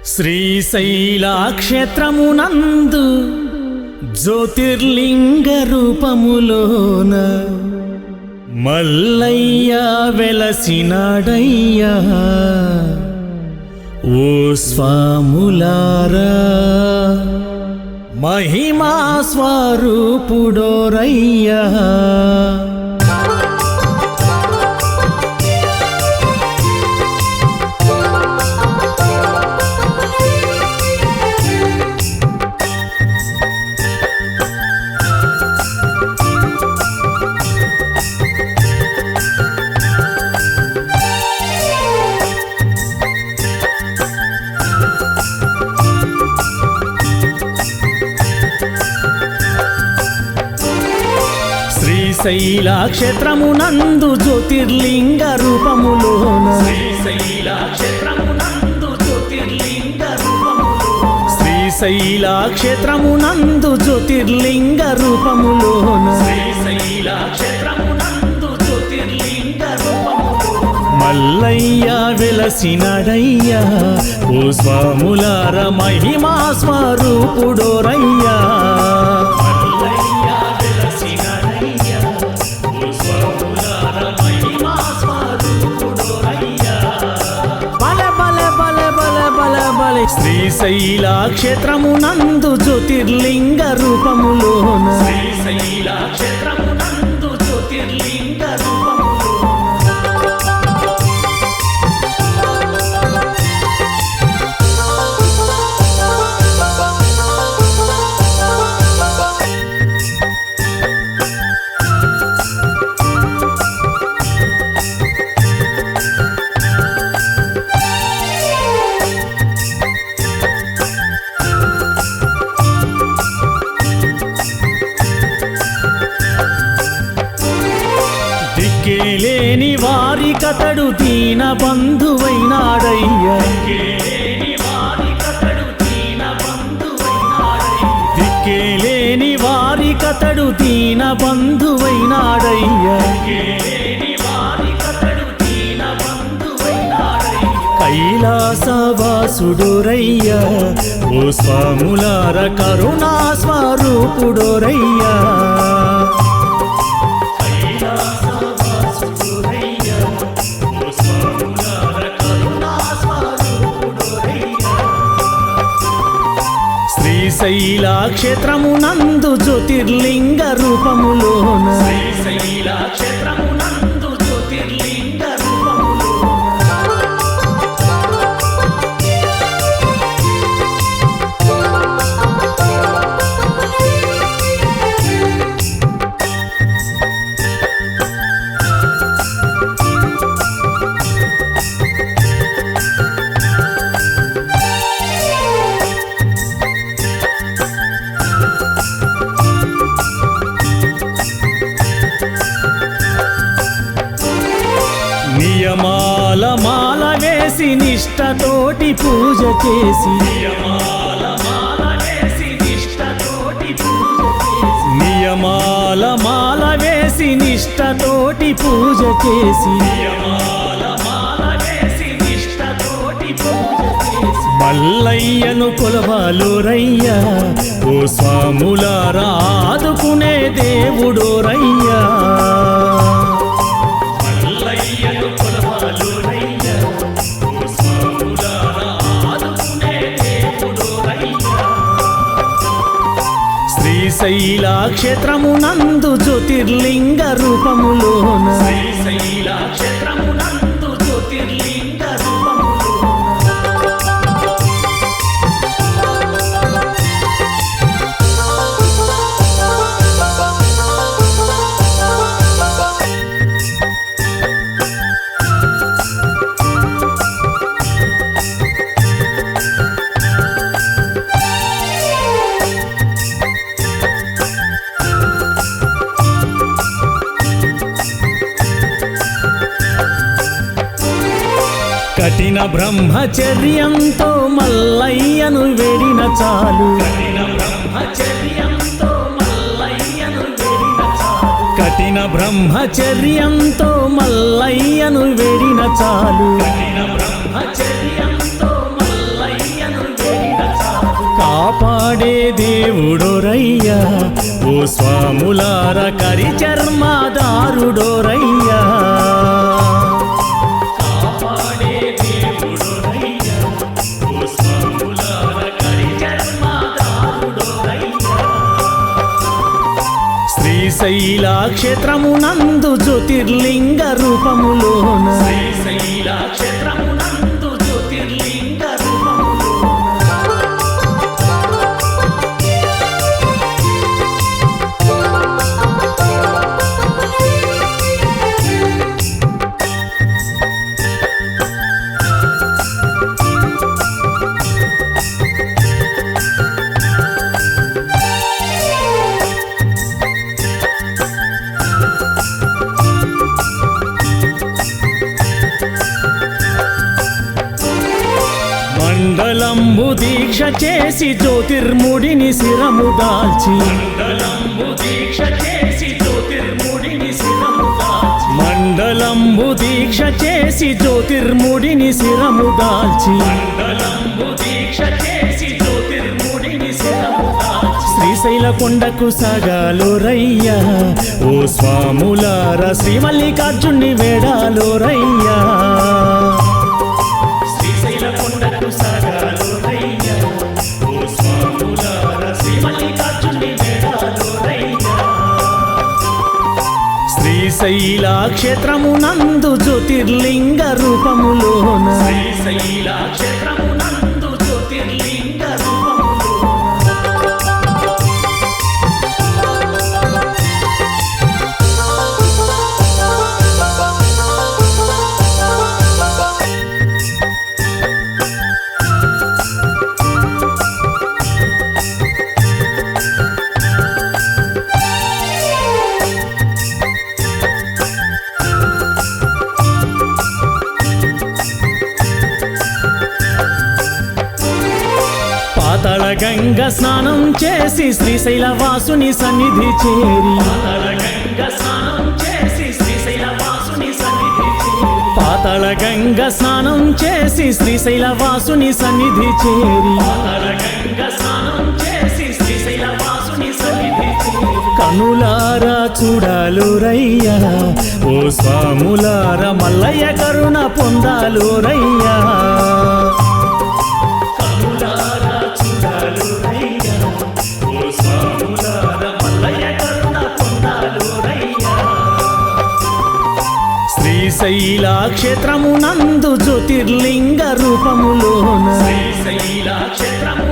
శ్రీశైలక్షేత్రమునందు జ్యోతిర్లింగ రూపములోన మల్లయ్య వెలసినాడయ్యా. ఓ స్వాములారా మహిమా స్వరూపుడోరయ్యా. శ్రీశైలక్షేత్రమునందు జ్యోతిర్లింగ రూపములోన శ్రీశైలక్షేత్రమునందు జ్యోతిర్లింగ రూపములోన మల్లయ్య వెలసినాడయ్యా. ఓ స్వాములార మహిమా స్వరూపుడోరయ్యా. శ్రీశైలక్షేత్రమునందు జ్యోతిర్లింగ రూపములోన దిక్కేలేని వారి కతడు దీన బంధువైనాడయ్యా. దిక్కేలేని వారి కతడు దీన బంధువైనాడయ్యా. కైలాసవాసుడోరయ్యా. ఓ స్వాములార కరుణా స్వరూపుడోరయ్యా. శ్రీశైలక్షేత్రమునందు జ్యోతిర్లింగ రూపములోన నియమాల మాల వేసి నిష్టతోటి పూజ చేసి నియమాల మాల వేసి నిష్టతోటి పూజ చేసి మల్లయ్యను కొలవాలోరయ్యా. ఓ స్వాములారా ఆదుకునే దేవుడోరయ్యా. శ్రీశైలక్షేత్రమునందు జ్యోతిర్లింగ రూపములోన కఠిన బ్రహ్మచర్యంతో మల్లయ్యను వేడిన చాలు. కఠిన బ్రహ్మచర్యంతో మల్లయ్యను వేడిన చాలు. స్వాములార కరి చర్మదారుడోరయ్యా కాపాడే దేవుడోరయ్యా ఓ స్వాములార కరి చర్మదారుడోరయ్యా శ్రీశైల క్షేత్రమునందు జ్యోతిర్లింగ రూపములోన శ్రీశైల క్షేత్రమునందు జ్యోతిర్లింగ మండలంబు దీక్ష చేసి జ్యోతిర్ముడిని శిరము దాల్చి మండలంబు దీక్ష చేసి జ్యోతిర్ముడిని శిరము దాల్చి మండలంబు దీక్ష చేసి జ్యోతిర్ముడిని శిరము దాల్చి మండలంబు దీక్ష చేసి జ్యోతిర్ముడిని శిరము దాల్చి శ్రీశైల కొండకు సగాలోరయ్యా ఓ స్వాములార శ్రీ మల్లికార్జున్ని వేడాలోరయ్యా శ్రీశైల క్షేత్రమునందు జ్యోతిర్లింగ రూపములోన శ్రీశైల క్షేత్రమునందు జ్యోతిర్లింగ పాతాళ గంగ స్నానం చేసి శ్రీశైల వాసుని సన్నిధి చేరి పాతాళ గంగ స్నానం చేసి శ్రీశైల వాసుని సన్నిధి చేరి కనులారా చూడాలురయ్యా ఓ స్వాములార మల్లయ్య కరుణ పొందాలురయ్యా శ్రీశైల క్షేత్రమునందు జ్యోతిర్లింగ రూపములోన శ్రీశైల క్షేత్రము